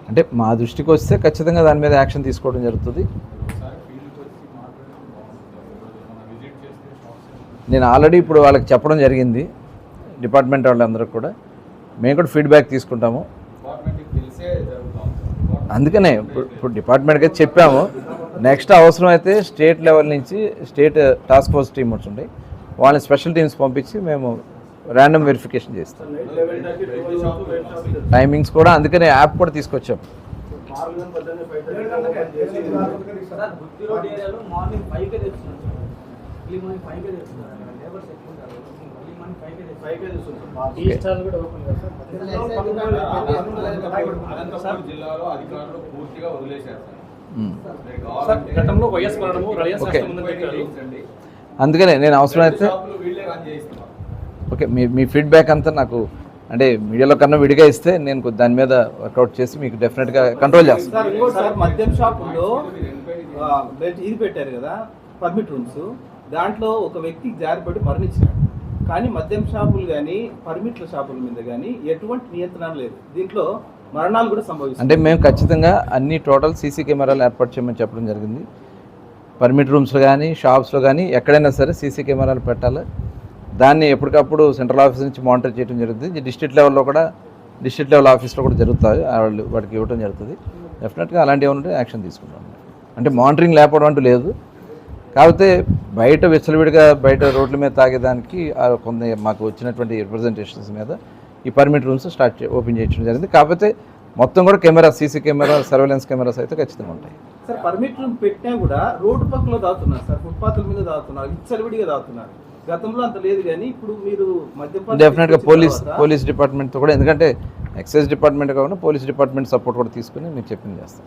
అంటే మా దృష్టికి వస్తే ఖచ్చితంగా దాని మీద యాక్షన్ తీసుకోవడం జరుగుతుంది. నేను ఆల్రెడీ ఇప్పుడు వాళ్ళకి చెప్పడం జరిగింది, డిపార్ట్మెంట్ వాళ్ళందరూ కూడా. మేము కూడా ఫీడ్బ్యాక్ తీసుకుంటాము. అందుకనే ఇప్పుడు డిపార్ట్మెంట్కి చెప్పాము. నెక్స్ట్ అవసరం అయితే స్టేట్ లెవెల్ నుంచి స్టేట్ టాస్క్ ఫోర్స్ టీమ్ ఉంటాయి, వాళ్ళని స్పెషల్ టీమ్స్ పంపించి మేము ర్యాండమ్ వెరిఫికేషన్ చేస్తాం. టైమింగ్స్ కూడా అందుకనే యాప్ కూడా తీసుకొచ్చాం. అందుకనే నేను అవసరమైతే ఓకే మీ ఫీడ్బ్యాక్ అంతా నాకు అంటే మీడియాలో కన్నా విడిగా ఇస్తే నేను దాని మీద వర్కౌట్ చేసి మీకు డెఫినెట్గా కంట్రోల్ చేస్తాను. మద్యం షాపుల్లో ఇది పెట్టారు కదా పర్మిట్ రూమ్స్, దాంట్లో ఒక వ్యక్తికి జారిపడి మరణించినాడు. కానీ మద్యం షాపులు కానీ పర్మిట్ల షాపుల మీద కానీ ఎటువంటి నియంత్రణ లేదు. దీంట్లో మరణాలు కూడా సంభవిస్తాయి. అంటే మేము ఖచ్చితంగా అన్ని టోటల్ సీసీ కెమెరాలు ఏర్పాటు చేయమని చెప్పడం జరిగింది. పర్మిట్ రూమ్స్లో కానీ షాప్స్లో కానీ ఎక్కడైనా సరే సీసీ కెమెరాలు పెట్టాలి. దాన్ని ఎప్పటికప్పుడు సెంట్రల్ ఆఫీస్ నుంచి మానిటర్ చేయడం జరుగుతుంది. డిస్ట్రిక్ట్ లెవెల్లో కూడా డిస్ట్రిక్ట్ లెవెల్ ఆఫీస్లో కూడా జరుగుతాయి, వాళ్ళు వాటికి ఇవ్వడం జరుగుతుంది. డెఫినెట్గా అలాంటివి ఏమంటే యాక్షన్ తీసుకుంటాం. అంటే మానిటరింగ్ లేకపోవడం అంటూ లేదు. కాకపోతే బయట విచ్చలవిడిగా బయట రోడ్ల మీద తాగేదానికి కొంత మాకు వచ్చినటువంటి రిప్రజెంటేషన్స్ మీద ఈ పర్మిట్ రూమ్స్ ఓపెన్ చేయడం జరిగింది. కాకపోతే మొత్తం కూడా camera CC camera surveillance cameras అయితే ఖచ్చితంగా ఉంటాయి. సార్ పర్మిట్ రూమ్ పెట్టినా కూడా రోడ్డు పక్కలో తాగుతున్నారు సార్, ఫుట్పాత్ల మీద తాగుతున్నారు, విచ్చలవిడిగా తాగుతున్నారు. గతంలో అంత లేదు, కానీ ఇప్పుడు మీరు డెఫినెట్గా పోలీస్ డిపార్ట్మెంట్తో కూడా, ఎందుకంటే ఎక్సైజ్ డిపార్ట్మెంట్ కాకుండా పోలీస్ డిపార్ట్మెంట్ సపోర్ట్ కూడా తీసుకుని మీరు చెప్పింది చేస్తాం.